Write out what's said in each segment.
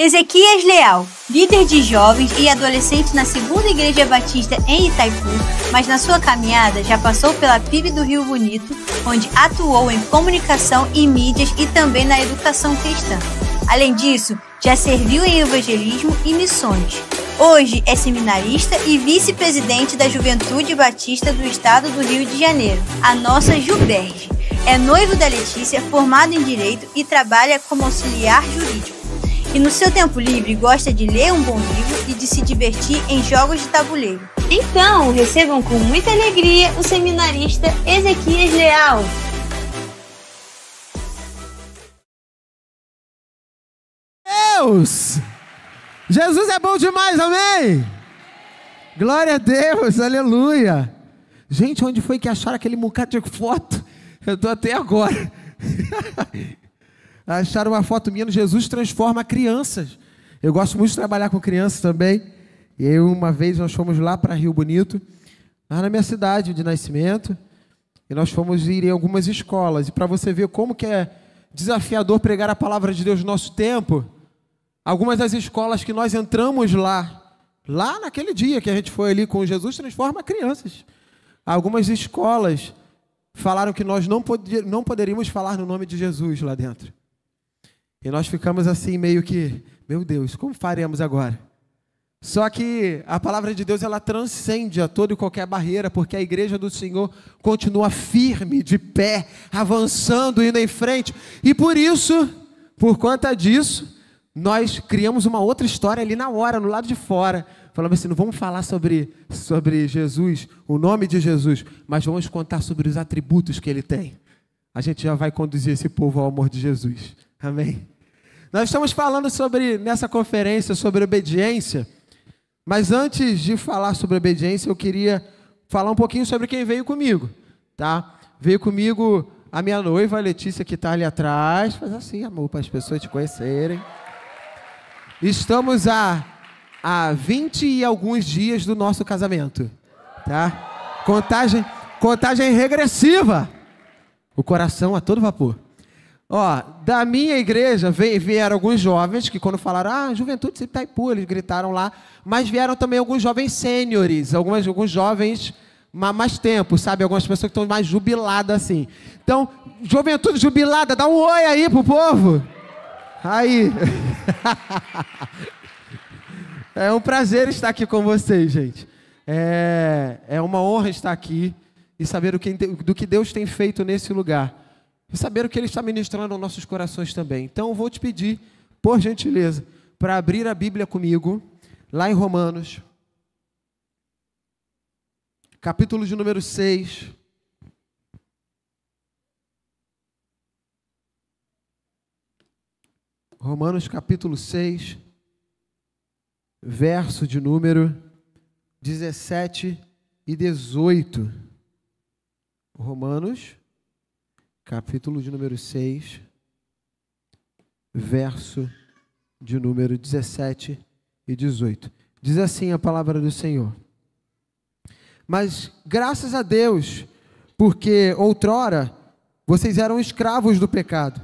Ezequias Leal, líder de jovens e adolescentes na Segunda Igreja Batista em Itaipu, mas na sua caminhada já passou pela PIB do Rio Bonito, onde atuou em comunicação e mídias e também na educação cristã. Além disso, já serviu em evangelismo e missões. Hoje é seminarista e vice-presidente da Juventude Batista do Estado do Rio de Janeiro, a nossa Juberge. É noivo da Letícia, formado em Direito e trabalha como auxiliar jurídico. E no seu tempo livre gosta de ler um bom livro e de se divertir em jogos de tabuleiro. Então, recebam com muita alegria o seminarista Ezequias Leal. Deus! Jesus é bom demais, amém? Glória a Deus, aleluia! Gente, onde foi que acharam aquele bocado de foto? Eu estou até agora. Acharam uma foto minha no Jesus Transforma Crianças. Eu gosto muito de trabalhar com crianças também. E aí uma vez nós fomos lá para Rio Bonito, lá na minha cidade de nascimento, e nós fomos ir em algumas escolas. E para você ver como que é desafiador pregar a palavra de Deus no nosso tempo, algumas das escolas que nós entramos lá naquele dia que a gente foi ali com Jesus Transforma Crianças, algumas escolas falaram que nós não poderíamos falar no nome de Jesus lá dentro. E nós ficamos assim meio que, meu Deus, como faremos agora? Só que a palavra de Deus, ela transcende a toda e qualquer barreira, porque a igreja do Senhor continua firme, de pé, avançando, indo em frente. E por isso, por conta disso, nós criamos uma outra história ali na hora, no lado de fora. Falamos assim, não vamos falar sobre Jesus, o nome de Jesus, mas vamos contar sobre os atributos que ele tem. A gente já vai conduzir esse povo ao amor de Jesus. Amém? Nós estamos falando nessa conferência sobre obediência, mas antes de falar sobre obediência, eu queria falar um pouquinho sobre quem veio comigo, tá? Veio comigo a minha noiva, a Letícia, que está ali atrás. Faz assim, amor, para as pessoas te conhecerem. Estamos a 20 e alguns dias do nosso casamento, tá? Contagem regressiva. O coração a todo vapor. Ó, da minha igreja vieram alguns jovens que quando falaram, Juventude de Itaipu, eles gritaram lá, mas vieram também alguns jovens sêniores, alguns jovens mais tempo, sabe? Algumas pessoas que estão mais jubiladas assim. Então, juventude jubilada, dá um oi aí pro povo. Aí. É um prazer estar aqui com vocês, gente. É uma honra estar aqui e saber do que Deus tem feito nesse lugar. E saber o que Ele está ministrando aos nossos corações também. Então, eu vou te pedir, por gentileza, para abrir a Bíblia comigo, lá em Romanos, capítulo de número 6. Romanos, capítulo 6, verso de número 17 e 18. Romanos, capítulo de número 6, verso de número 17 e 18. Diz assim a palavra do Senhor. Mas graças a Deus, porque outrora vocês eram escravos do pecado.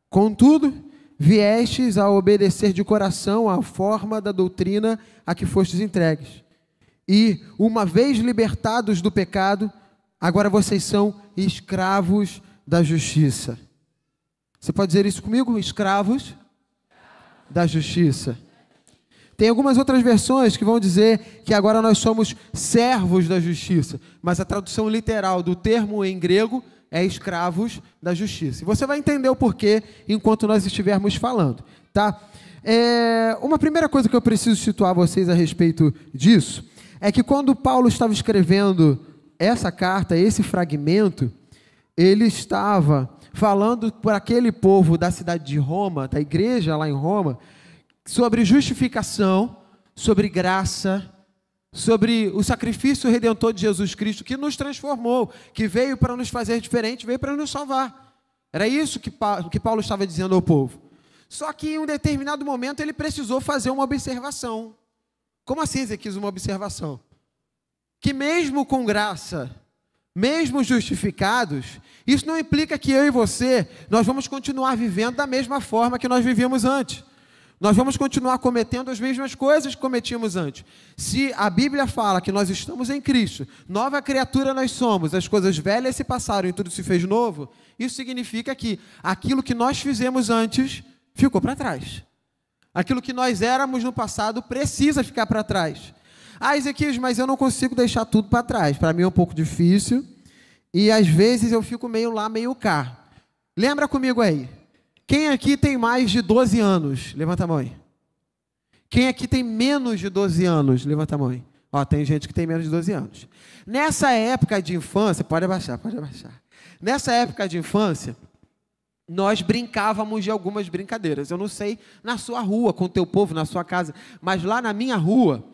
Contudo, viestes a obedecer de coração à forma da doutrina a que fostes entregues. E, uma vez libertados do pecado, agora vocês são escravos da justiça. Você pode dizer isso comigo? Escravos da justiça. Tem algumas outras versões que vão dizer que agora nós somos servos da justiça, mas a tradução literal do termo em grego é escravos da justiça. E você vai entender o porquê enquanto nós estivermos falando, tá? Uma primeira coisa que eu preciso situar vocês a respeito disso é que quando Paulo estava escrevendo essa carta, esse fragmento, ele estava falando para aquele povo da cidade de Roma, da igreja lá em Roma, sobre justificação, sobre graça, sobre o sacrifício redentor de Jesus Cristo, que nos transformou, que veio para nos fazer diferente, veio para nos salvar. Era isso que Paulo estava dizendo ao povo. Só que em um determinado momento ele precisou fazer uma observação. Como assim, Ezequias, uma observação? Que mesmo com graça, mesmo justificados, isso não implica que eu e você, nós vamos continuar vivendo da mesma forma que nós vivíamos antes. Nós vamos continuar cometendo as mesmas coisas que cometíamos antes. Se a Bíblia fala que nós estamos em Cristo, nova criatura nós somos, as coisas velhas se passaram e tudo se fez novo, isso significa que aquilo que nós fizemos antes ficou para trás. Aquilo que nós éramos no passado precisa ficar para trás. Ah, Ezequias, mas eu não consigo deixar tudo para trás. Para mim é um pouco difícil e às vezes eu fico meio lá, meio cá. Lembra comigo aí. Quem aqui tem mais de 12 anos? Levanta a mão aí. Quem aqui tem menos de 12 anos? Levanta a mão aí. Ó, tem gente que tem menos de 12 anos. Nessa época de infância, pode abaixar, pode abaixar. Nessa época de infância, nós brincávamos de algumas brincadeiras. Eu não sei na sua rua, com o teu povo, na sua casa, mas lá na minha rua,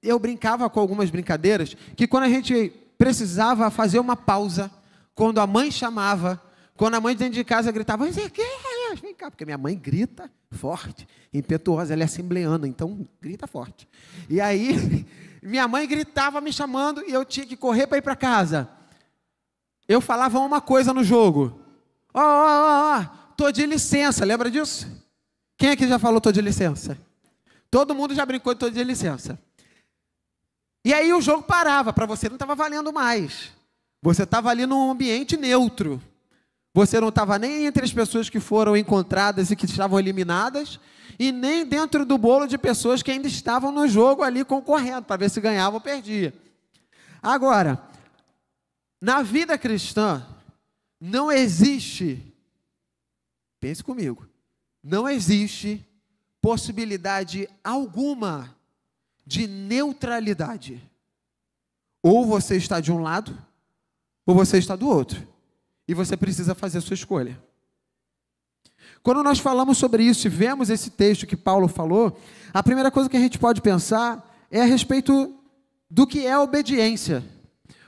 eu brincava com algumas brincadeiras que quando a gente precisava fazer uma pausa, quando a mãe chamava, quando a mãe dentro de casa gritava, Ezequias, vem cá, porque minha mãe grita forte, impetuosa, ela é assembleana, então grita forte. E aí, minha mãe gritava me chamando e eu tinha que correr para ir para casa. Eu falava uma coisa no jogo. Tô de licença, lembra disso? Quem aqui já falou tô de licença? Todo mundo já brincou de tô de licença. E aí o jogo parava, para você não estava valendo mais. Você estava ali num ambiente neutro. Você não estava nem entre as pessoas que foram encontradas e que estavam eliminadas, e nem dentro do bolo de pessoas que ainda estavam no jogo ali concorrendo, para ver se ganhava ou perdia. Agora, na vida cristã, não existe, pense comigo, não existe possibilidade alguma de neutralidade. Ou você está de um lado, ou você está do outro. E você precisa fazer a sua escolha. Quando nós falamos sobre isso e vemos esse texto que Paulo falou, a primeira coisa que a gente pode pensar é a respeito do que é obediência.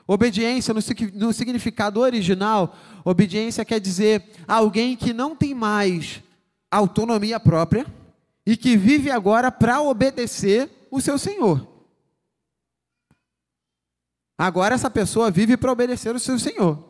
Obediência, no significado original, obediência quer dizer alguém que não tem mais autonomia própria e que vive agora para obedecer o seu Senhor. Agora essa pessoa vive para obedecer o seu Senhor.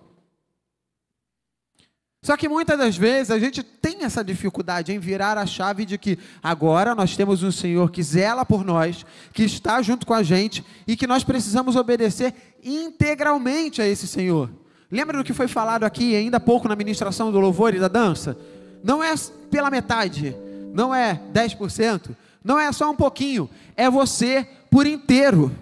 Só que muitas das vezes a gente tem essa dificuldade em virar a chave de que agora nós temos um Senhor que zela por nós, que está junto com a gente e que nós precisamos obedecer integralmente a esse Senhor. Lembra do que foi falado aqui ainda há pouco na ministração do louvor e da dança? Não é pela metade, não é 10%, não é só um pouquinho, é você por inteiro.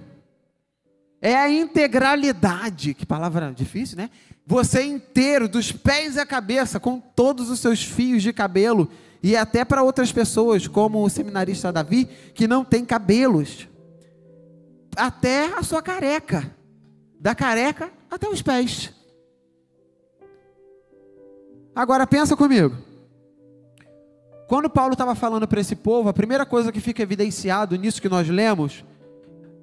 É a integralidade, que palavra difícil, né? Você inteiro, dos pés à cabeça, com todos os seus fios de cabelo, e até para outras pessoas, como o seminarista Davi, que não tem cabelos, até a sua careca, da careca até os pés. Agora pensa comigo, quando Paulo estava falando para esse povo, a primeira coisa que fica evidenciado nisso que nós lemos,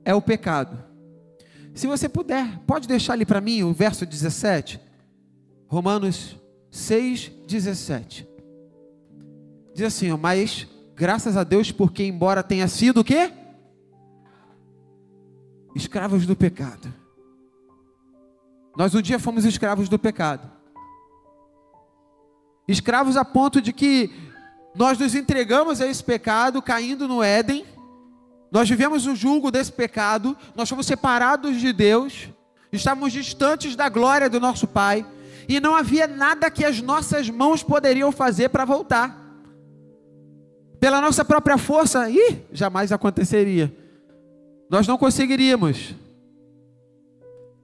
é o pecado. Se você puder, pode deixar ali para mim o verso 17, Romanos 6, 17. Diz assim, ó, mas graças a Deus, porque embora tenha sido o quê? Escravos do pecado. Nós um dia fomos escravos do pecado. Escravos a ponto de que nós nos entregamos a esse pecado, caindo no Éden. Nós vivemos o jugo desse pecado, nós fomos separados de Deus, estávamos distantes da glória do nosso Pai, e não havia nada que as nossas mãos poderiam fazer para voltar. Pela nossa própria força, jamais aconteceria. Nós não conseguiríamos.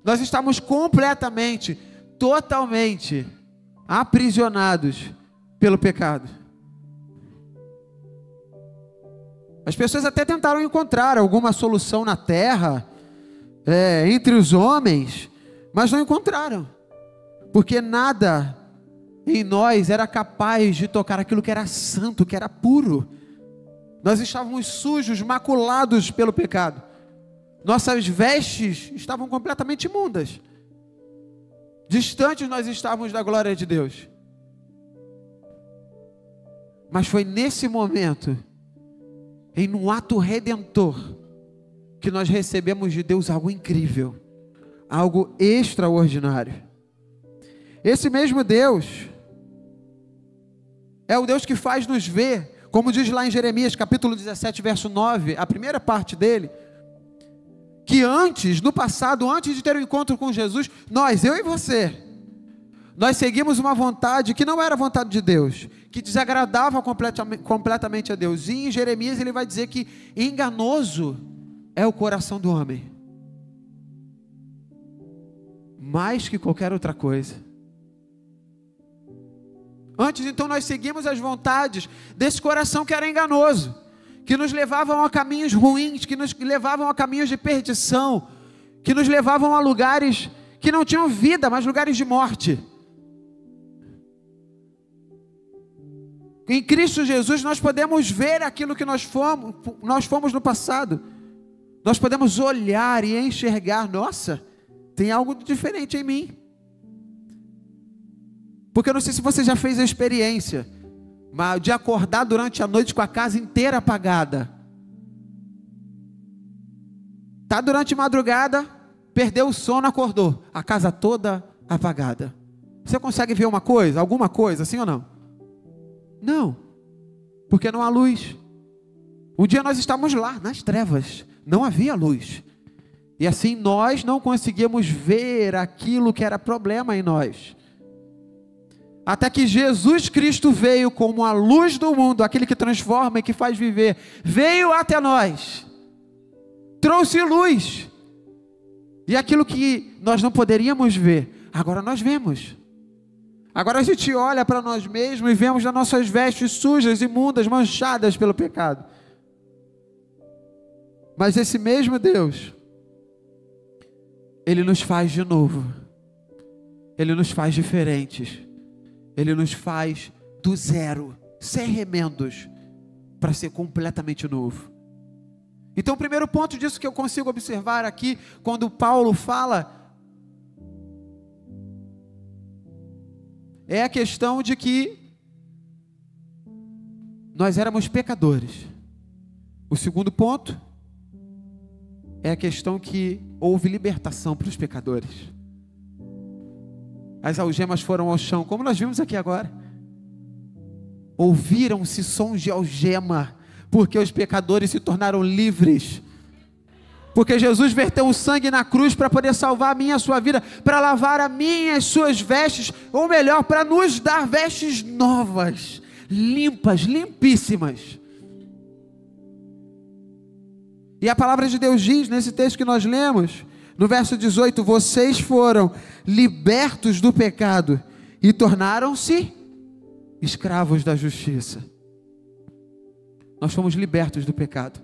Nós estamos completamente, totalmente aprisionados pelo pecado. As pessoas até tentaram encontrar alguma solução na terra, entre os homens, mas não encontraram, porque nada em nós era capaz de tocar aquilo que era santo, que era puro. Nós estávamos sujos, maculados pelo pecado, nossas vestes estavam completamente imundas, distantes nós estávamos da glória de Deus. Mas foi nesse momento, em um ato redentor, que nós recebemos de Deus algo incrível, algo extraordinário. Esse mesmo Deus é o Deus que faz nos ver Como diz lá em Jeremias, capítulo 17, verso 9, a primeira parte dele, que antes, no passado, antes de ter um encontro com Jesus, nós, eu e você, nós seguimos uma vontade que não era a vontade de Deus, que desagradava completamente a Deus. E em Jeremias ele vai dizer que enganoso é o coração do homem, mais que qualquer outra coisa. Antes, então, nós seguimos as vontades desse coração que era enganoso, que nos levavam a caminhos ruins, que nos levavam a caminhos de perdição, que nos levavam a lugares que não tinham vida, mas lugares de morte. Em Cristo Jesus nós podemos ver aquilo que nós fomos no passado. Nós podemos olhar e enxergar, nossa, tem algo diferente em mim. Porque eu não sei se você já fez a experiência de acordar durante a noite com a casa inteira apagada. Tá durante a madrugada, perdeu o sono, acordou, a casa toda apagada. Você consegue ver uma coisa, alguma coisa, sim ou não? Não, porque não há luz. Um dia nós estávamos lá, nas trevas, não havia luz. E assim nós não conseguíamos ver aquilo que era problema em nós. Até que Jesus Cristo veio como a luz do mundo, aquele que transforma e que faz viver, veio até nós, trouxe luz. E aquilo que nós não poderíamos ver, agora nós vemos. Agora a gente olha para nós mesmos e vemos as nossas vestes sujas, imundas, manchadas pelo pecado. Mas esse mesmo Deus, Ele nos faz de novo. Ele nos faz diferentes. Ele nos faz do zero, sem remendos, para ser completamente novo. Então o primeiro ponto disso que eu consigo observar aqui, quando Paulo fala, é a questão de que nós éramos pecadores. O segundo ponto é a questão que houve libertação para os pecadores. As algemas foram ao chão, como nós vimos aqui agora. Ouviram-se sons de algema, porque os pecadores se tornaram livres. Porque Jesus verteu o sangue na cruz para poder salvar a minha e a sua vida, para lavar a minha e as suas vestes, ou melhor, para nos dar vestes novas, limpas, limpíssimas. E a palavra de Deus diz, nesse texto que nós lemos, no verso 18, vocês foram libertos do pecado e tornaram-se escravos da justiça. Nós fomos libertos do pecado.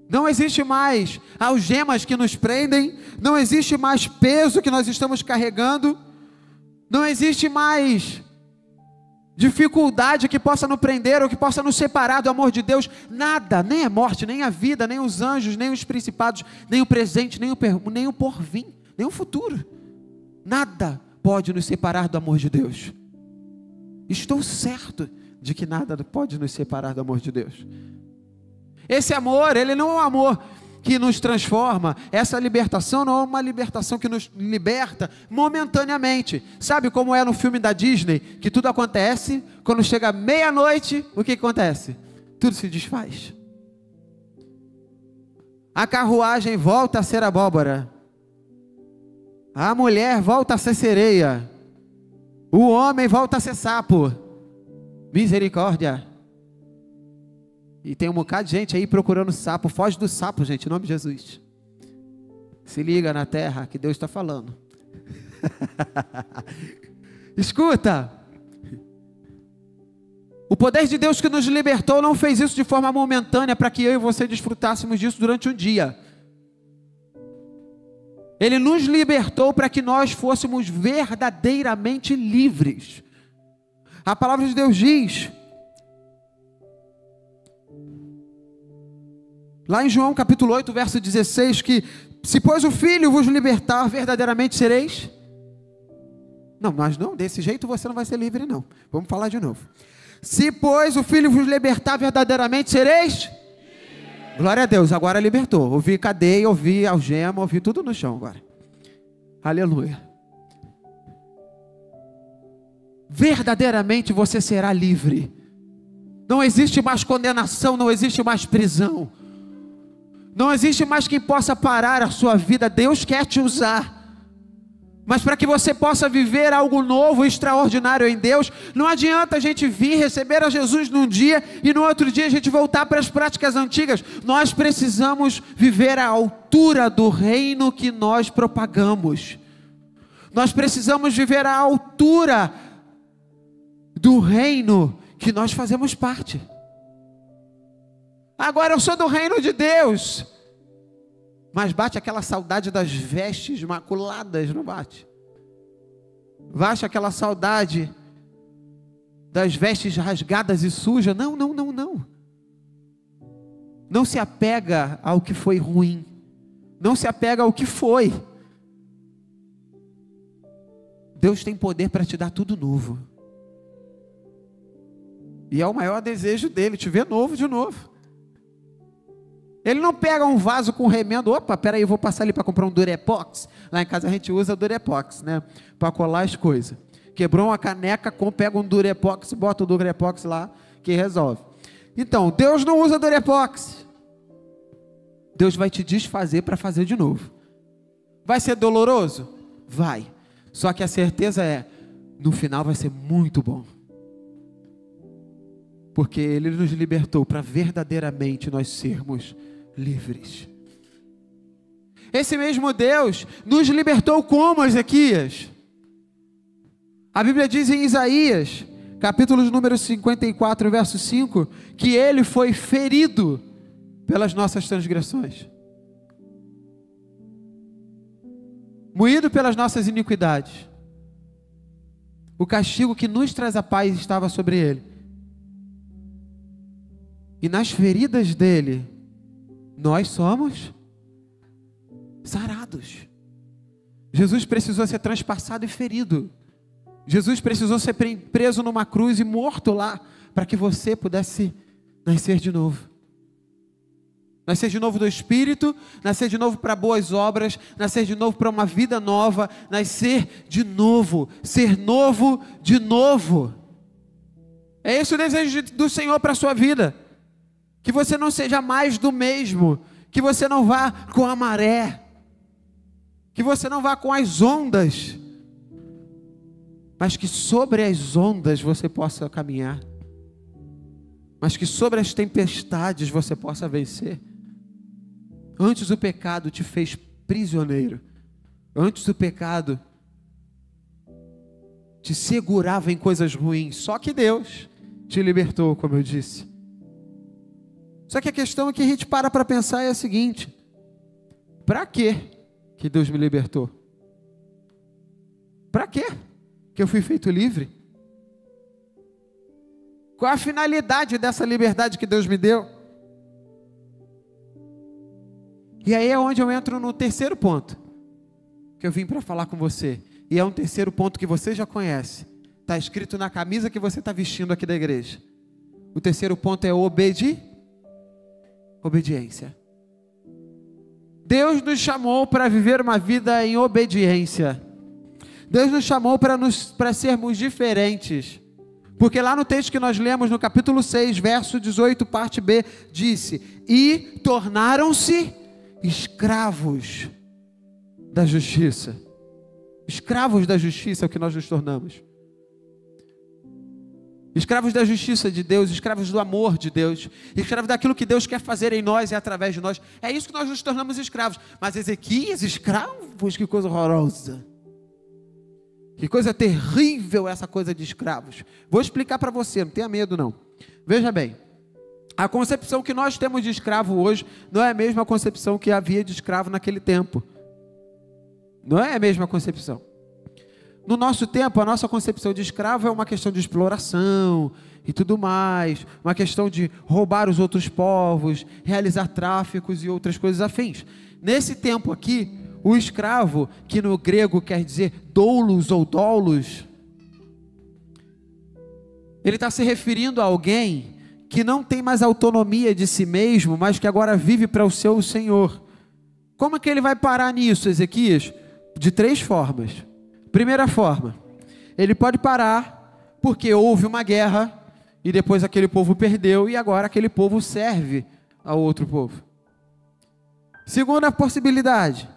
Não existe mais algemas que nos prendem, não existe mais peso que nós estamos carregando, não existe mais dificuldade que possa nos prender ou que possa nos separar do amor de Deus. Nada, nem a morte, nem a vida, nem os anjos, nem os principados, nem o presente, nem o porvir, nem o futuro. Nada pode nos separar do amor de Deus. Estou certo de que nada pode nos separar do amor de Deus. Esse amor, ele não é um amor que nos transforma. Essa libertação não é uma libertação que nos liberta momentaneamente. Sabe como é no filme da Disney, que tudo acontece, quando chega meia-noite, o que acontece? Tudo se desfaz. A carruagem volta a ser abóbora. A mulher volta a ser sereia. O homem volta a ser sapo. Misericórdia. E tem um bocado de gente aí procurando sapo. Foge do sapo, gente, em nome de Jesus. Se liga na terra que Deus está falando. Escuta. O poder de Deus que nos libertou não fez isso de forma momentânea para que eu e você desfrutássemos disso durante um dia. Ele nos libertou para que nós fôssemos verdadeiramente livres. A palavra de Deus diz, lá em João capítulo 8, verso 16, que se pois o Filho vos libertar, verdadeiramente sereis. Não, mas não, desse jeito você não vai ser livre não. Vamos falar de novo. Se pois o Filho vos libertar, verdadeiramente sereis. Glória a Deus, agora libertou. Ouvi cadeia, ouvi algema, ouvi tudo no chão agora. Aleluia. Verdadeiramente você será livre. Não existe mais condenação, não existe mais prisão. Não existe mais quem possa parar a sua vida. Deus quer te usar. Mas para que você possa viver algo novo, extraordinário em Deus, não adianta a gente vir receber a Jesus num dia e no outro dia a gente voltar para as práticas antigas. Nós precisamos viver à altura do reino que nós propagamos. Nós precisamos viver à altura do reino que nós fazemos parte. Agora eu sou do reino de Deus, mas bate aquela saudade das vestes maculadas, não bate? Bate aquela saudade das vestes rasgadas e sujas? Não. Não se apega ao que foi ruim. Não se apega ao que foi. Deus tem poder para te dar tudo novo. E é o maior desejo dele, te ver novo de novo. Ele não pega um vaso com remendo, opa, peraí, eu vou passar ali para comprar um Durepox. Lá em casa a gente usa Durepox, né? Para colar as coisas. Quebrou uma caneca, pega um Durepox, bota o Durepox lá, que resolve. Então, Deus não usa Durepox. Deus vai te desfazer para fazer de novo. Vai ser doloroso? Vai. Só que a certeza é, no final vai ser muito bom. Porque Ele nos libertou para verdadeiramente nós sermos livres. Esse mesmo Deus nos libertou como, Ezequias? A Bíblia diz em Isaías, capítulo número 54, verso 5, que Ele foi ferido pelas nossas transgressões, moído pelas nossas iniquidades. O castigo que nos traz a paz estava sobre Ele. E nas feridas dele, nós somos sarados. Jesus precisou ser transpassado e ferido. Jesus precisou ser preso numa cruz e morto lá, para que você pudesse nascer de novo. Nascer de novo do Espírito, nascer de novo para boas obras, nascer de novo para uma vida nova, nascer de novo, ser novo de novo. É esse o desejo do Senhor para a sua vida. Que você não seja mais do mesmo, que você não vá com a maré, que você não vá com as ondas, mas que sobre as ondas você possa caminhar, mas que sobre as tempestades você possa vencer. Antes o pecado te fez prisioneiro, antes o pecado te segurava em coisas ruins, só que Deus te libertou, como eu disse. Só que a questão que a gente para pensar é a seguinte: para quê que Deus me libertou? Para quê que eu fui feito livre? Qual a finalidade dessa liberdade que Deus me deu? E aí é onde eu entro no terceiro ponto que eu vim para falar com você. E é um terceiro ponto que você já conhece. Está escrito na camisa que você está vestindo aqui da igreja. O terceiro ponto é obediência. Deus nos chamou para viver uma vida em obediência. Deus nos chamou para sermos diferentes. Porque lá no texto que nós lemos, no capítulo 6, verso 18, parte B, disse: e tornaram-se escravos da justiça. Escravos da justiça é o que nós nos tornamos. Escravos da justiça de Deus, escravos do amor de Deus, escravos daquilo que Deus quer fazer em nós e através de nós. É isso que nós nos tornamos escravos. Mas Ezequias, escravos, que coisa horrorosa. Que coisa terrível essa coisa de escravos. Vou explicar para você, não tenha medo não. Veja bem, a concepção que nós temos de escravo hoje não é a mesma concepção que havia de escravo naquele tempo. Não é a mesma concepção. No nosso tempo, a nossa concepção de escravo é uma questão de exploração e tudo mais, uma questão de roubar os outros povos, realizar tráficos e outras coisas afins. Nesse tempo aqui, o escravo, que no grego quer dizer doulos ou doulos, ele está se referindo a alguém que não tem mais autonomia de si mesmo, mas que agora vive para o seu Senhor. Como é que ele vai parar nisso, Ezequias? De 3 formas. Primeira forma, ele pode parar porque houve uma guerra e depois aquele povo perdeu, e agora aquele povo serve ao outro povo. Segunda possibilidade,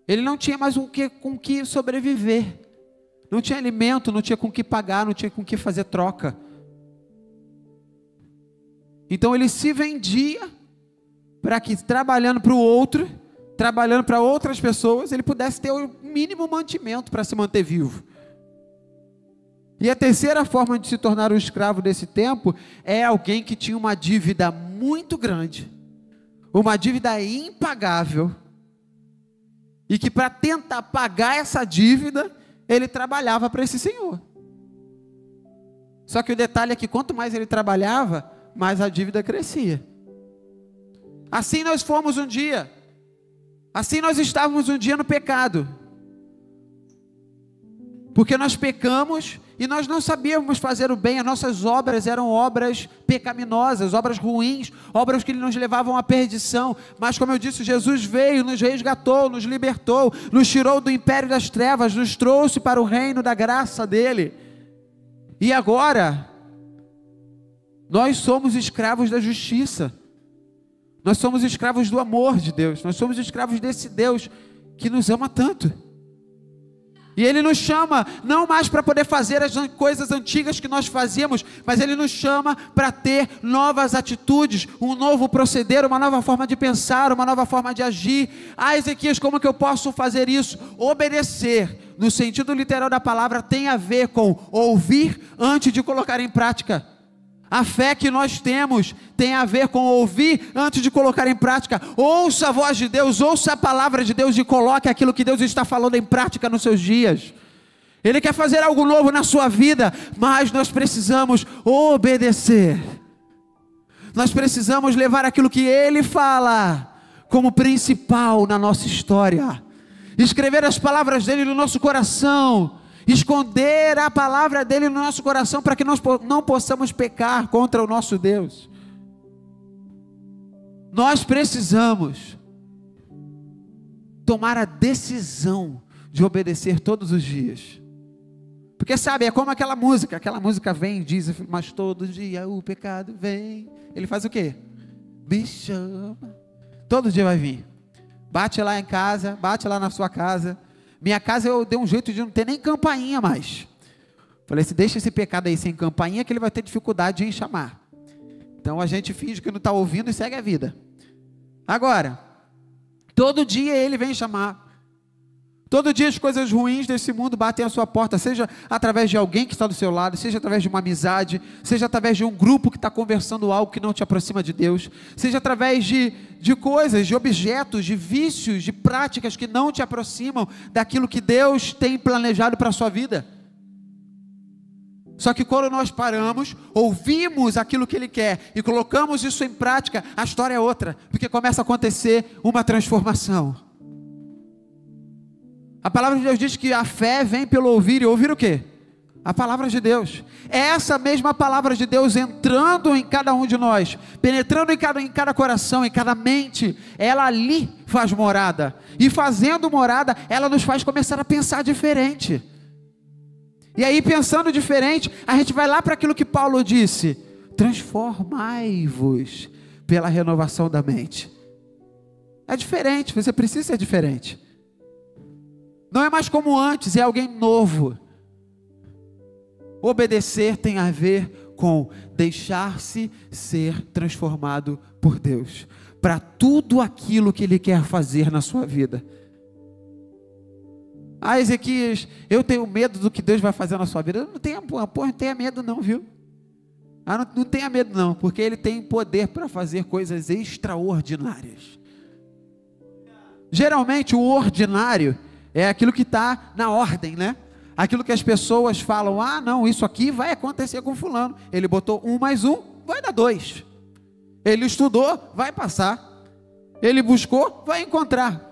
ele não tinha mais com que sobreviver, não tinha alimento, não tinha com que pagar, não tinha com que fazer troca. Então ele se vendia para que, trabalhando para o outro, trabalhando para outras pessoas, ele pudesse ter o mínimo mantimento para se manter vivo. E a terceira forma de se tornar um escravo desse tempo é alguém que tinha uma dívida muito grande, uma dívida impagável, e que para tentar pagar essa dívida, ele trabalhava para esse senhor. Só que o detalhe é que quanto mais ele trabalhava, mais a dívida crescia. Assim nós fomos um dia, assim nós estávamos um dia no pecado, porque nós pecamos e nós não sabíamos fazer o bem. As nossas obras eram obras pecaminosas, obras ruins, obras que nos levavam à perdição. Mas como eu disse, Jesus veio, nos resgatou, nos libertou, nos tirou do império das trevas, nos trouxe para o reino da graça dele. E agora, nós somos escravos da justiça, nós somos escravos do amor de Deus, nós somos escravos desse Deus que nos ama tanto. E Ele nos chama, não mais para poder fazer as coisas antigas que nós fazíamos, mas Ele nos chama para ter novas atitudes, um novo proceder, uma nova forma de pensar, uma nova forma de agir. Ah, Ezequias, como que eu posso fazer isso? Obedecer, no sentido literal da palavra, tem a ver com ouvir antes de colocar em prática. A fé que nós temos tem a ver com ouvir antes de colocar em prática. Ouça a voz de Deus, ouça a palavra de Deus e coloque aquilo que Deus está falando em prática nos seus dias. Ele quer fazer algo novo na sua vida, mas nós precisamos obedecer. Nós precisamos levar aquilo que Ele fala como principal na nossa história. Escrever as palavras dEle no nosso coração. Esconder a palavra dEle no nosso coração para que nós não possamos pecar contra o nosso Deus. Nós precisamos tomar a decisão de obedecer todos os dias. Porque sabe, é como aquela música vem e diz, mas todo dia o pecado vem. Ele faz o quê? Me chama. Todo dia vai vir. Bate lá em casa, bate lá na sua casa. Minha casa eu dei um jeito de não ter nem campainha mais. Falei assim, deixa esse pecado aí sem campainha que ele vai ter dificuldade em chamar. Então a gente finge que não está ouvindo e segue a vida. Agora, todo dia ele vem chamar. Todo dia as coisas ruins desse mundo batem à sua porta, seja através de alguém que está do seu lado, seja através de uma amizade, seja através de um grupo que está conversando algo que não te aproxima de Deus, seja através de coisas, de objetos, de vícios, de práticas que não te aproximam daquilo que Deus tem planejado para a sua vida. Só que quando nós paramos, ouvimos aquilo que Ele quer e colocamos isso em prática, a história é outra, porque começa a acontecer uma transformação. A palavra de Deus diz que a fé vem pelo ouvir, e ouvir o quê? A palavra de Deus. É essa mesma palavra de Deus entrando em cada um de nós, penetrando em cada coração, em cada mente, ela ali faz morada, e fazendo morada, ela nos faz começar a pensar diferente. E aí, pensando diferente, a gente vai lá para aquilo que Paulo disse: transformai-vos pela renovação da mente. É diferente, você precisa ser diferente. Não é mais como antes, é alguém novo. Obedecer tem a ver com deixar-se ser transformado por Deus, para tudo aquilo que Ele quer fazer na sua vida. Ah, Ezequias, eu tenho medo do que Deus vai fazer na sua vida. Não tenha medo não, viu? Não tenha medo não, porque Ele tem poder para fazer coisas extraordinárias. Geralmente o ordinário é aquilo que está na ordem, né? Aquilo que as pessoas falam, ah não, isso aqui vai acontecer com fulano. Ele botou 1 mais 1, vai dar 2. Ele estudou, vai passar. Ele buscou, vai encontrar.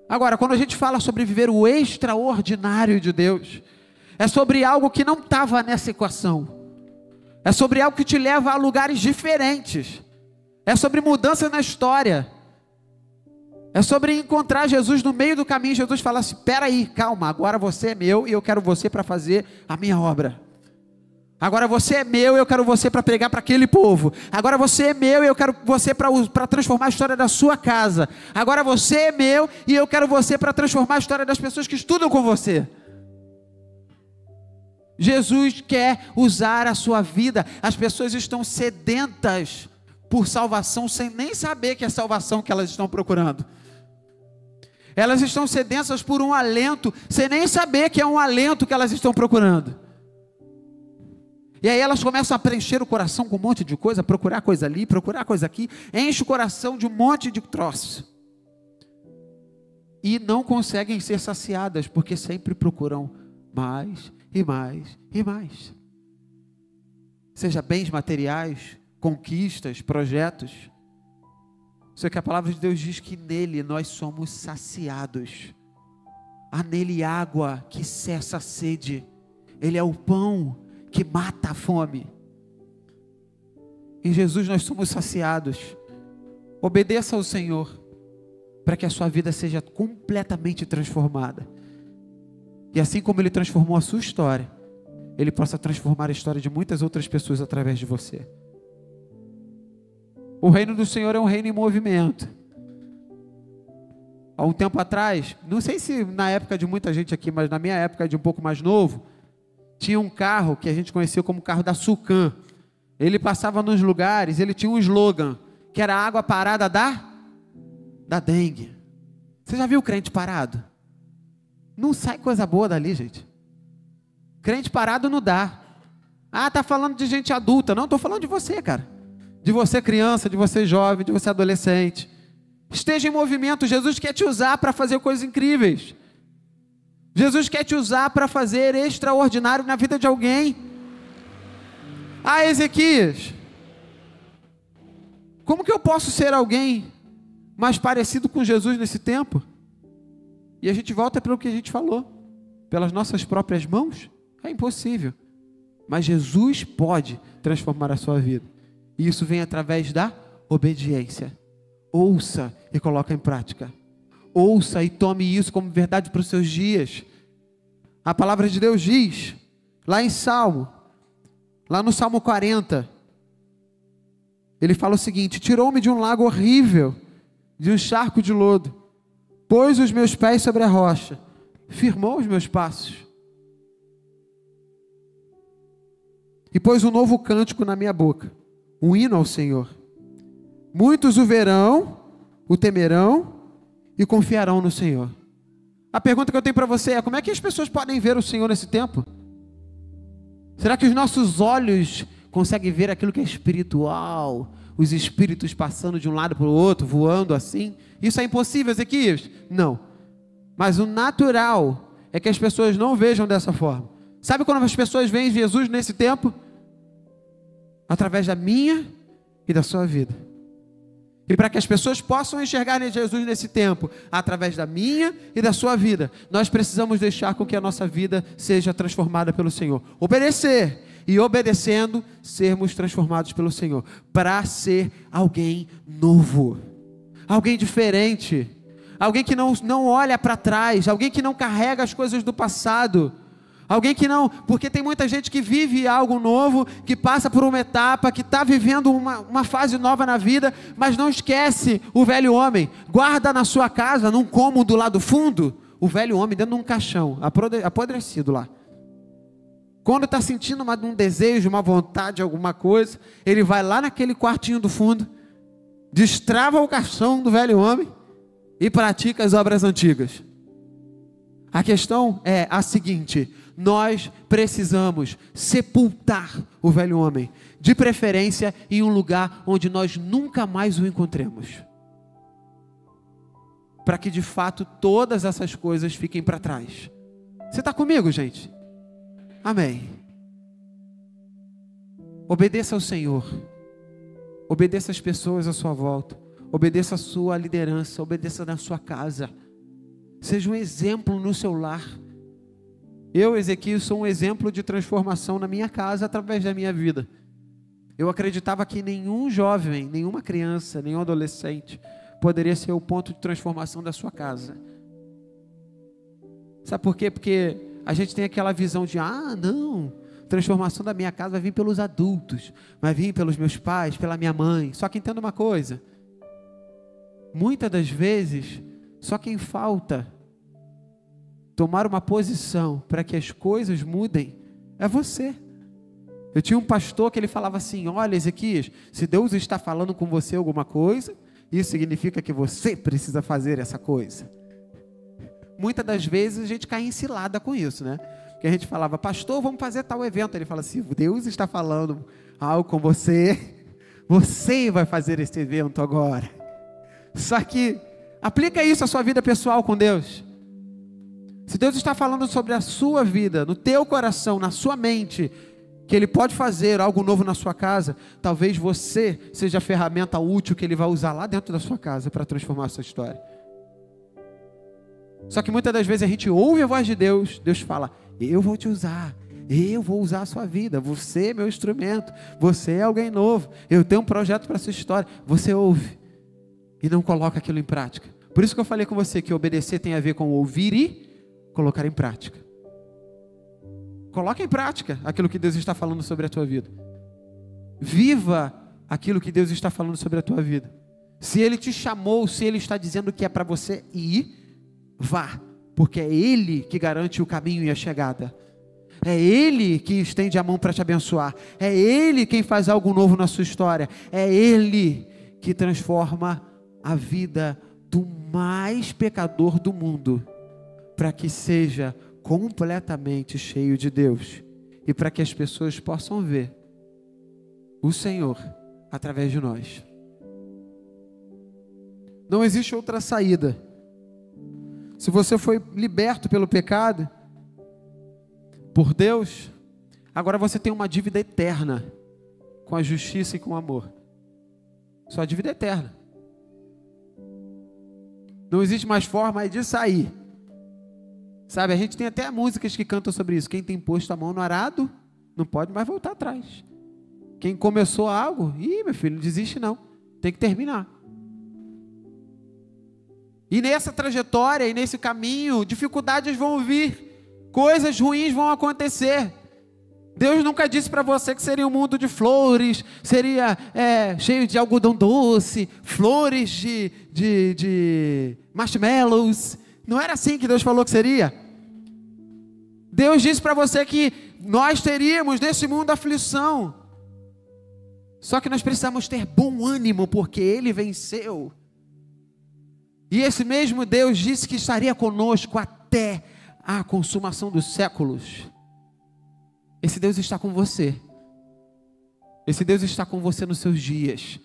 Agora, quando a gente fala sobre viver o extraordinário de Deus, é sobre algo que não estava nessa equação. É sobre algo que te leva a lugares diferentes. É sobre mudança na história. É sobre encontrar Jesus no meio do caminho. Jesus fala assim, espera aí, calma, agora você é meu e eu quero você para fazer a minha obra. Agora você é meu, eu quero você para pregar para aquele povo. Agora você é meu, eu quero você para transformar a história da sua casa. Agora você é meu e eu quero você para transformar a história das pessoas que estudam com você. Jesus quer usar a sua vida. As pessoas estão sedentas por salvação sem nem saber que é salvação que elas estão procurando. Elas estão sedentas por um alento sem nem saber que é um alento que elas estão procurando. E aí elas começam a preencher o coração com um monte de coisa, procurar coisa ali, procurar coisa aqui, enche o coração de um monte de troço. E não conseguem ser saciadas, porque sempre procuram mais e mais e mais. Seja bens materiais, conquistas, projetos. Só que a palavra de Deus diz que nele nós somos saciados. Há nele água que cessa a sede. Ele é o pão que mata a fome. Em Jesus nós somos saciados. Obedeça ao Senhor, para que a sua vida seja completamente transformada. E assim como Ele transformou a sua história, Ele possa transformar a história de muitas outras pessoas através de você. O reino do Senhor é um reino em movimento. Há um tempo atrás, não sei se na época de muita gente aqui, mas na minha época de um pouco mais novo, tinha um carro que a gente conhecia como carro da Sucan. Ele passava nos lugares, ele tinha um slogan, que era a água parada da dengue. Você já viu o crente parado? Não sai coisa boa dali, gente. Crente parado não dá. Ah, tá falando de gente adulta. Não, estou falando de você, cara. De você criança, de você jovem, de você adolescente. Esteja em movimento. Jesus quer te usar para fazer coisas incríveis. Jesus quer te usar para fazer extraordinário na vida de alguém. Ah, Ezequias, como que eu posso ser alguém mais parecido com Jesus nesse tempo? E a gente volta pelo que a gente falou. Pelas nossas próprias mãos? É impossível. Mas Jesus pode transformar a sua vida. E isso vem através da obediência. Ouça e coloque em prática. Ouça e tome isso como verdade para os seus dias. A palavra de Deus diz, lá no Salmo 40, ele fala o seguinte: tirou-me de um lago horrível, de um charco de lodo, pôs os meus pés sobre a rocha, firmou os meus passos, e pôs um novo cântico na minha boca, um hino ao Senhor. Muitos o verão, o temerão e confiarão no Senhor. A pergunta que eu tenho para você é: como é que as pessoas podem ver o Senhor nesse tempo? Será que os nossos olhos conseguem ver aquilo que é espiritual? Os espíritos passando de um lado para o outro, voando assim? Isso é impossível, Ezequias? Não. Mas o natural é que as pessoas não vejam dessa forma. Sabe quando as pessoas veem Jesus nesse tempo? Através da minha e da sua vida. E para que as pessoas possam enxergar Jesus nesse tempo, através da minha e da sua vida, nós precisamos deixar com que a nossa vida seja transformada pelo Senhor. Obedecer, e obedecendo, sermos transformados pelo Senhor, para ser alguém novo, alguém diferente, alguém que não olha para trás, alguém que não carrega as coisas do passado, alguém que não, porque tem muita gente que vive algo novo, que passa por uma etapa, que está vivendo uma fase nova na vida, mas não esquece o velho homem. Guarda na sua casa, num cômodo lá do fundo, o velho homem dentro de um caixão, apodrecido lá. Quando está sentindo um desejo, uma vontade, alguma coisa, ele vai lá naquele quartinho do fundo, destrava o caixão do velho homem e pratica as obras antigas. A questão é a seguinte: nós precisamos sepultar o velho homem, de preferência em um lugar onde nós nunca mais o encontremos, para que de fato todas essas coisas fiquem para trás. Você está comigo, gente? Amém. Obedeça ao Senhor, obedeça as pessoas à sua volta, obedeça a sua liderança, obedeça na sua casa, seja um exemplo no seu lar. Eu, Ezequias, sou um exemplo de transformação na minha casa através da minha vida. Eu acreditava que nenhum jovem, nenhuma criança, nenhum adolescente poderia ser o ponto de transformação da sua casa. Sabe por quê? Porque a gente tem aquela visão de, não, transformação da minha casa vai vir pelos adultos, vai vir pelos meus pais, pela minha mãe. Só que entenda uma coisa, muitas das vezes, só quem falta tomar uma posição para que as coisas mudem é você. Eu tinha um pastor que ele falava assim: olha, Ezequias, se Deus está falando com você alguma coisa, isso significa que você precisa fazer essa coisa. Muitas das vezes a gente cai em cilada com isso, né? Porque a gente falava: pastor, vamos fazer tal evento. Ele fala assim: Deus está falando algo com você, você vai fazer esse evento agora. Só que aplica isso à sua vida pessoal com Deus. Se Deus está falando sobre a sua vida, no teu coração, na sua mente, que Ele pode fazer algo novo na sua casa, talvez você seja a ferramenta útil que Ele vai usar lá dentro da sua casa para transformar a sua história. Só que muitas das vezes a gente ouve a voz de Deus, Deus fala: eu vou te usar, eu vou usar a sua vida, você é meu instrumento, você é alguém novo, eu tenho um projeto para a sua história. Você ouve e não coloca aquilo em prática. Por isso que eu falei com você que obedecer tem a ver com ouvir e colocar em prática. Coloque em prática aquilo que Deus está falando sobre a tua vida. Viva aquilo que Deus está falando sobre a tua vida. Se Ele te chamou, se Ele está dizendo que é para você ir, vá, porque é Ele que garante o caminho e a chegada. É Ele que estende a mão para te abençoar. É Ele quem faz algo novo na sua história. É Ele que transforma a vida do mais pecador do mundo, para que seja completamente cheio de Deus, e para que as pessoas possam ver o Senhor através de nós. Não existe outra saída. Se você foi liberto pelo pecado, por Deus, agora você tem uma dívida eterna com a justiça e com o amor. Sua dívida é eterna. Não existe mais forma de sair. Sabe, a gente tem até músicas que cantam sobre isso. Quem tem posto a mão no arado, não pode mais voltar atrás. Quem começou algo, meu filho, não desiste não. Tem que terminar. E nessa trajetória, e nesse caminho, dificuldades vão vir. Coisas ruins vão acontecer. Deus nunca disse para você que seria um mundo de flores, seria cheio de algodão doce, flores de marshmallows. Não era assim que Deus falou que seria. Deus disse para você que nós teríamos nesse mundo aflição. Só que nós precisamos ter bom ânimo, porque Ele venceu. E esse mesmo Deus disse que estaria conosco até a consumação dos séculos. Esse Deus está com você. Esse Deus está com você nos seus dias.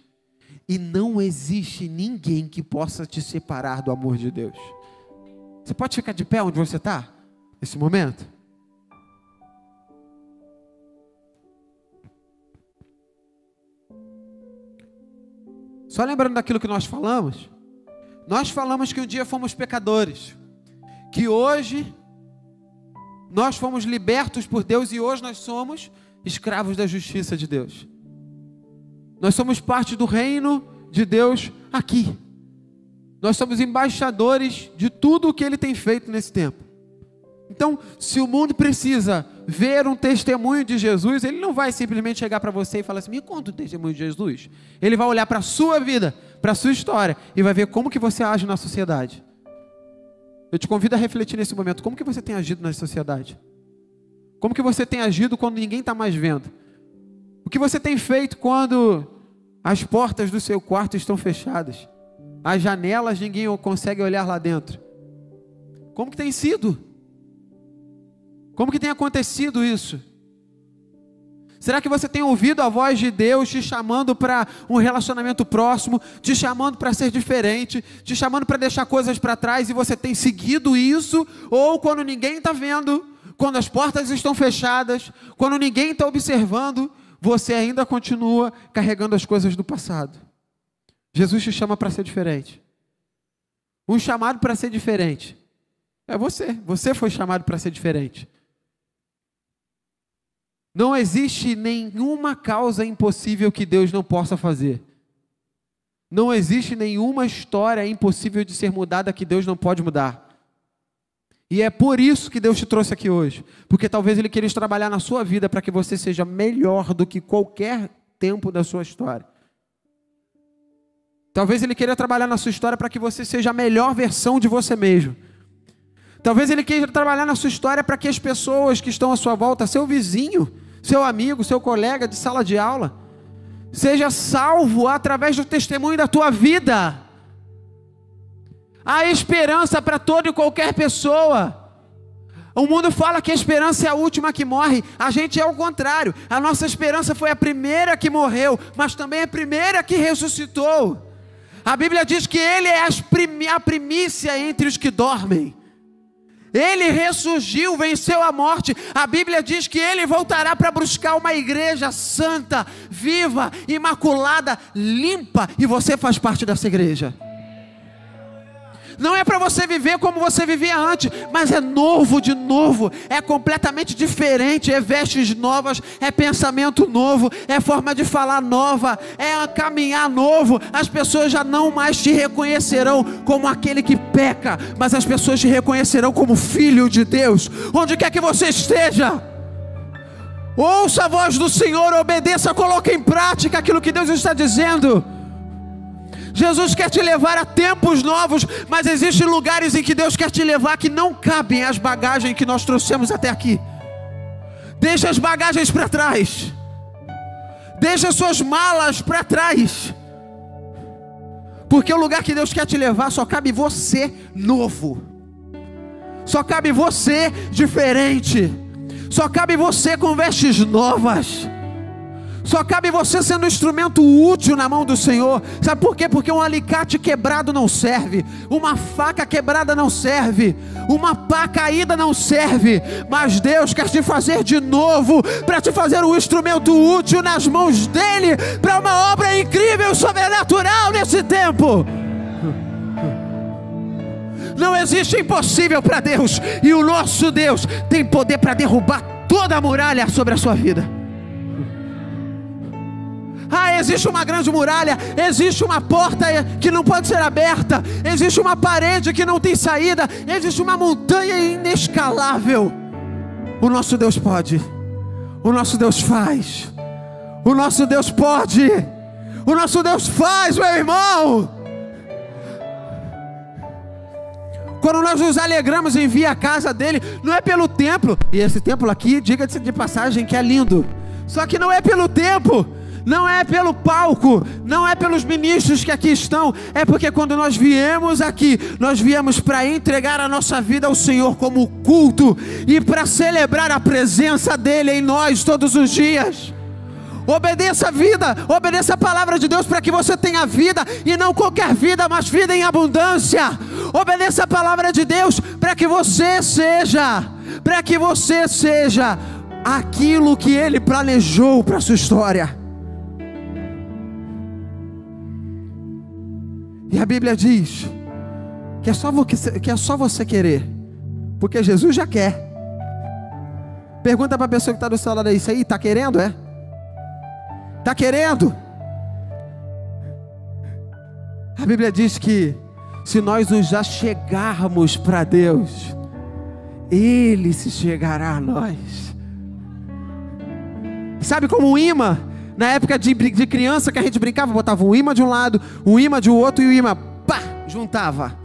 E não existe ninguém que possa te separar do amor de Deus. Você pode ficar de pé onde você está, nesse momento? Só lembrando daquilo que nós falamos que um dia fomos pecadores, que hoje nós fomos libertos por Deus e hoje nós somos escravos da justiça de Deus. Nós somos parte do reino de Deus aqui. Nós somos embaixadores de tudo o que Ele tem feito nesse tempo. Então, se o mundo precisa ver um testemunho de Jesus, ele não vai simplesmente chegar para você e falar assim: me conta o testemunho de Jesus. Ele vai olhar para a sua vida, para a sua história, e vai ver como que você age na sociedade. Eu te convido a refletir nesse momento: como que você tem agido na sociedade? Como que você tem agido quando ninguém está mais vendo? O que você tem feito quando as portas do seu quarto estão fechadas? As janelas, ninguém consegue olhar lá dentro. Como que tem sido? Como que tem acontecido isso? Será que você tem ouvido a voz de Deus te chamando para um relacionamento próximo, te chamando para ser diferente, te chamando para deixar coisas para trás, e você tem seguido isso? Ou quando ninguém está vendo, quando as portas estão fechadas, quando ninguém está observando, você ainda continua carregando as coisas do passado? Jesus te chama para ser diferente. Um chamado para ser diferente é você. Você foi chamado para ser diferente. Não existe nenhuma causa impossível que Deus não possa fazer. Não existe nenhuma história impossível de ser mudada que Deus não pode mudar. E é por isso que Deus te trouxe aqui hoje. Porque talvez Ele queira trabalhar na sua vida para que você seja melhor do que qualquer tempo da sua história. Talvez Ele queira trabalhar na sua história para que você seja a melhor versão de você mesmo. Talvez Ele queira trabalhar na sua história para que as pessoas que estão à sua volta, seu vizinho, seu amigo, seu colega de sala de aula, seja salvo através do testemunho da tua vida. Há esperança para toda e qualquer pessoa. O mundo fala que a esperança é a última que morre. A gente é o contrário. A nossa esperança foi a primeira que morreu, mas também a primeira que ressuscitou. A Bíblia diz que Ele é a primícia entre os que dormem. Ele ressurgiu, venceu a morte. A Bíblia diz que Ele voltará para buscar uma igreja santa, viva, imaculada, limpa. E você faz parte dessa igreja. Não é para você viver como você vivia antes, mas é novo de novo, é completamente diferente, é vestes novas, é pensamento novo, é forma de falar nova, é caminhar novo. As pessoas já não mais te reconhecerão como aquele que peca, mas as pessoas te reconhecerão como filho de Deus, onde quer que você esteja. Ouça a voz do Senhor, obedeça, coloque em prática aquilo que Deus está dizendo. Jesus quer te levar a tempos novos, mas existem lugares em que Deus quer te levar que não cabem as bagagens que nós trouxemos até aqui. Deixa as bagagens para trás. Deixa as suas malas para trás. Porque o lugar que Deus quer te levar só cabe você novo. Só cabe você diferente. Só cabe você com vestes novas. Só cabe você sendo um instrumento útil na mão do Senhor. Sabe por quê? Porque um alicate quebrado não serve, uma faca quebrada não serve, uma pá caída não serve. Mas Deus quer te fazer de novo, para te fazer um instrumento útil nas mãos dEle, para uma obra incrível, sobrenatural nesse tempo. Não existe impossível para Deus. E o nosso Deus tem poder para derrubar toda a muralha sobre a sua vida. Existe uma grande muralha, existe uma porta que não pode ser aberta, existe uma parede que não tem saída, existe uma montanha inescalável. O nosso Deus pode, o nosso Deus faz, o nosso Deus pode, o nosso Deus faz, meu irmão. Quando nós nos alegramos em vir à casa dele, não é pelo templo, e esse templo aqui, diga-se de passagem que é lindo, só que não é pelo templo, não é pelo palco, não é pelos ministros que aqui estão, é porque quando nós viemos aqui, nós viemos para entregar a nossa vida ao Senhor como culto e para celebrar a presença dEle em nós todos os dias. Obedeça a vida, obedeça a palavra de Deus para que você tenha vida, e não qualquer vida, mas vida em abundância. Obedeça a palavra de Deus para que você seja aquilo que Ele planejou para a sua história. E a Bíblia diz que é só você querer, porque Jesus já quer. Pergunta para a pessoa que está do seu lado aí, isso aí, está querendo, é? Está querendo? A Bíblia diz que se nós nos achegarmos para Deus, Ele se chegará a nós. Sabe como um imã? Na época de criança que a gente brincava, botava um imã de um lado, um imã de outro, e o imã, pá, juntava.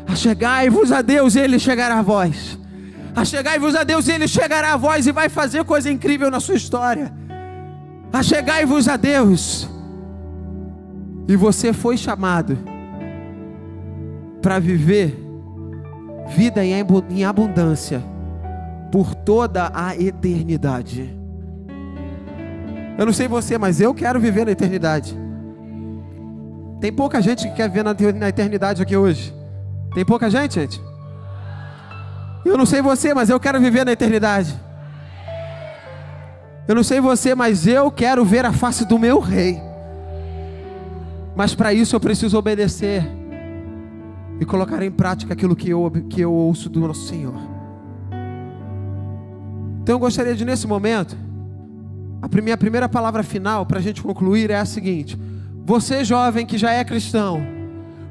Achegai-vos a Deus, Ele chegará a vós. Achegai-vos a Deus, Ele chegará a vós e vai fazer coisa incrível na sua história. Achegai-vos a Deus. E você foi chamado para viver vida em abundância por toda a eternidade. Eu não sei você, mas eu quero viver na eternidade. Tem pouca gente que quer viver na eternidade aqui hoje. Tem pouca gente? Eu não sei você, mas eu quero viver na eternidade. Eu não sei você, mas eu quero ver a face do meu Rei. Mas para isso eu preciso obedecer e colocar em prática aquilo que eu ouço do nosso Senhor. Então eu gostaria de, nesse momento, a minha primeira palavra final para a gente concluir é a seguinte: você jovem que já é cristão,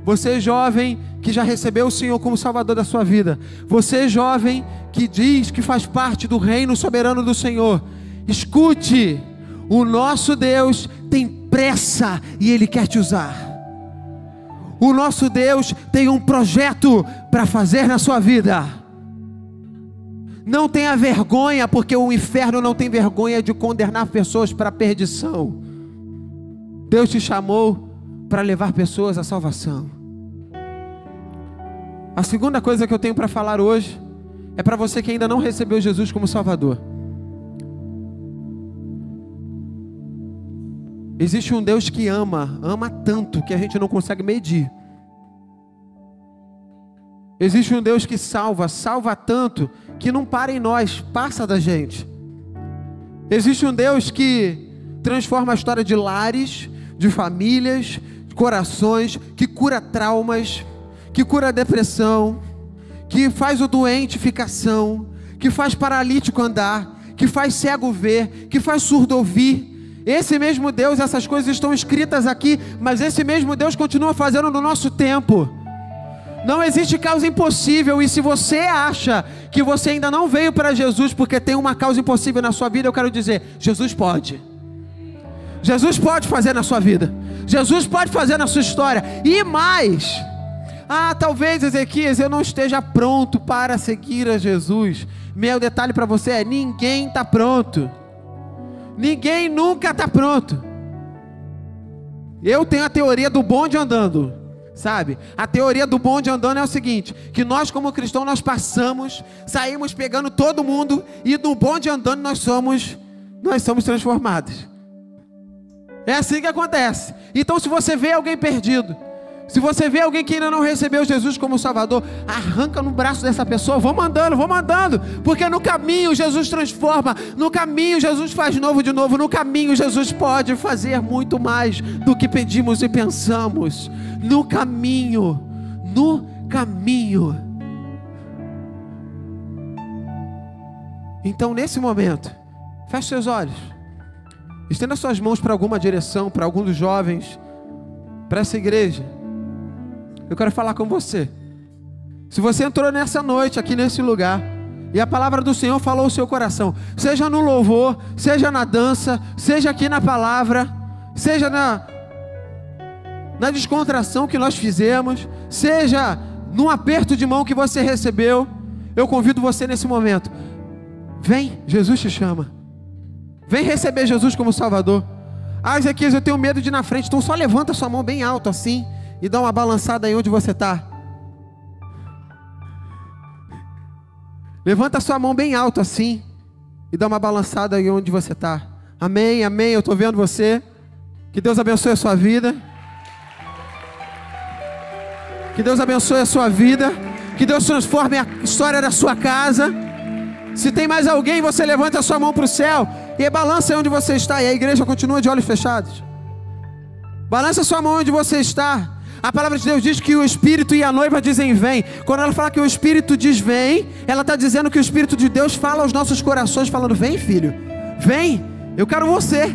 Você jovem que já recebeu o Senhor como Salvador da sua vida. Você jovem que diz que faz parte do reino soberano do Senhor. Escute, o nosso Deus tem pressa e Ele quer te usar. O nosso Deus tem um projeto para fazer na sua vida. Não tenha vergonha, porque o inferno não tem vergonha de condenar pessoas para a perdição. Deus te chamou para levar pessoas à salvação. A segunda coisa que eu tenho para falar hoje é para você que ainda não recebeu Jesus como Salvador. Existe um Deus que ama tanto que a gente não consegue medir. Existe um Deus que salva tanto que não para em nós, passa da gente. Existe um Deus que transforma a história de lares, de famílias, de corações, que cura traumas, que cura depressão, que faz o doente ficar são, que faz paralítico andar, que faz cego ver, que faz surdo ouvir. Esse mesmo Deus, essas coisas estão escritas aqui, mas esse mesmo Deus continua fazendo no nosso tempo. Não existe causa impossível, e se você acha que você ainda não veio para Jesus porque tem uma causa impossível na sua vida, eu quero dizer, Jesus pode. Jesus pode fazer na sua vida. Jesus pode fazer na sua história. E mais, talvez, Ezequias, eu não esteja pronto para seguir a Jesus. Meu detalhe para você é, ninguém está pronto. Ninguém nunca está pronto. Eu tenho a teoria do bonde andando, sabe? A teoria do bonde andando é o seguinte, que nós como cristãos, nós saímos pegando todo mundo, e no bonde andando nós somos transformados. É assim que acontece. Então, se você vê alguém perdido, se você vê alguém que ainda não recebeu Jesus como Salvador, arranca no braço dessa pessoa, vamos andando, porque no caminho Jesus transforma, no caminho Jesus faz novo de novo, no caminho Jesus pode fazer muito mais do que pedimos e pensamos, no caminho. Então, nesse momento, feche seus olhos, estenda suas mãos para alguma direção, para algum dos jovens, para essa igreja. Eu quero falar com você. Se você entrou nessa noite, aqui nesse lugar, e a palavra do Senhor falou o seu coração, seja no louvor, seja na dança, seja aqui na palavra, seja na descontração que nós fizemos, seja num aperto de mão que você recebeu, eu convido você nesse momento, vem, Jesus te chama. Vem receber Jesus como Salvador. Ezequias, eu tenho medo de ir na frente, então só levanta sua mão bem alto assim e dá uma balançada aí onde você está. Levanta sua mão bem alto assim e dá uma balançada aí onde você está. Amém, amém, eu estou vendo você. Que Deus abençoe a sua vida. Que Deus abençoe a sua vida. Que Deus transforme a história da sua casa. Se tem mais alguém, você levanta a sua mão para o céu e balança onde você está. E a igreja continua de olhos fechados. Balança a sua mão onde você está. A palavra de Deus diz que o Espírito e a noiva dizem vem. Quando ela fala que o Espírito diz vem, ela está dizendo que o Espírito de Deus fala aos nossos corações, falando, vem filho, vem, eu quero você.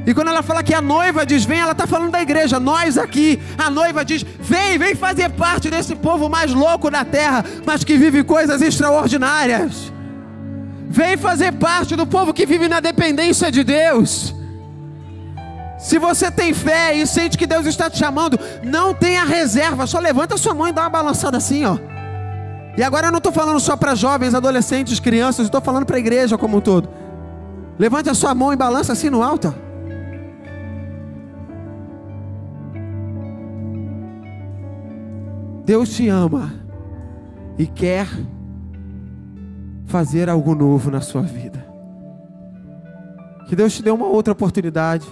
E quando ela fala que a noiva diz vem, ela está falando da igreja, nós aqui. A noiva diz, vem fazer parte desse povo mais louco da terra, mas que vive coisas extraordinárias. Vem fazer parte do povo que vive na dependência de Deus. Se você tem fé e sente que Deus está te chamando, não tenha reserva, só levanta a sua mão e dá uma balançada assim, ó. E agora eu não estou falando só para jovens, adolescentes, crianças, eu estou falando para a igreja como um todo. Levante a sua mão e balança assim no alto. Deus te ama e quer fazer algo novo na sua vida. Que Deus te dê uma outra oportunidade.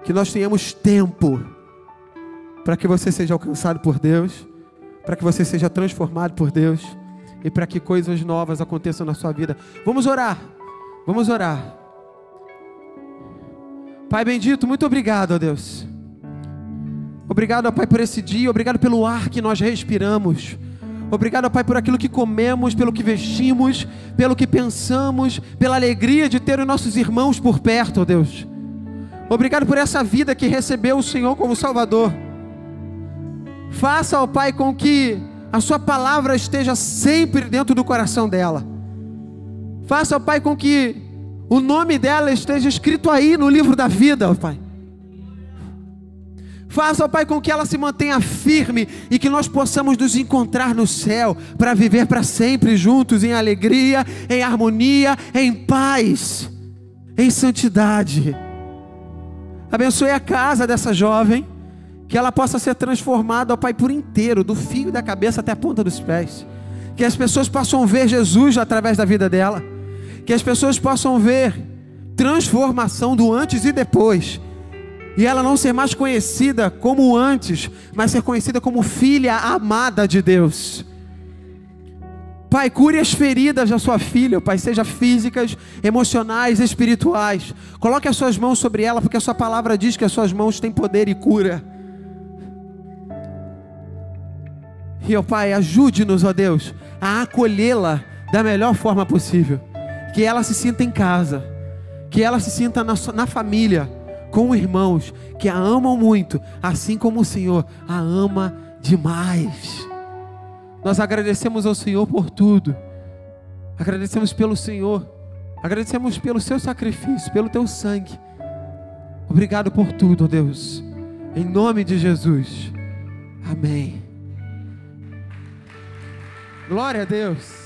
Que nós tenhamos tempo para que você seja alcançado por Deus, para que você seja transformado por Deus e para que coisas novas aconteçam na sua vida. Vamos orar. Vamos orar. Pai bendito, muito obrigado, ó Deus. Obrigado, ó Pai, por esse dia. Obrigado pelo ar que nós respiramos. Obrigado, ó Pai, por aquilo que comemos, pelo que vestimos, pelo que pensamos, pela alegria de ter os nossos irmãos por perto, ó Deus. Obrigado por essa vida que recebeu o Senhor como Salvador. Faça, ó Pai, com que a sua palavra esteja sempre dentro do coração dela. Faça, ó Pai, com que o nome dela esteja escrito aí no livro da vida, ó Pai. Faça, ó Pai, com que ela se mantenha firme e que nós possamos nos encontrar no céu para viver para sempre juntos em alegria, em harmonia, em paz, em santidade. Abençoe a casa dessa jovem, que ela possa ser transformada, ó Pai, por inteiro, do fio da cabeça até a ponta dos pés. Que as pessoas possam ver Jesus através da vida dela. Que as pessoas possam ver transformação do antes e depois. E ela não ser mais conhecida como antes, mas ser conhecida como filha amada de Deus. Pai, cure as feridas da sua filha, Pai, seja físicas, emocionais, espirituais. Coloque as suas mãos sobre ela, porque a sua palavra diz que as suas mãos têm poder e cura. E, ó Pai, ajude-nos, ó Deus, a acolhê-la da melhor forma possível. Que ela se sinta em casa, que ela se sinta na família, com irmãos que a amam muito, assim como o Senhor a ama demais. Nós agradecemos ao Senhor por tudo. Agradecemos pelo Senhor. Agradecemos pelo seu sacrifício, pelo teu sangue. Obrigado por tudo, ó Deus. Em nome de Jesus. Amém. Glória a Deus.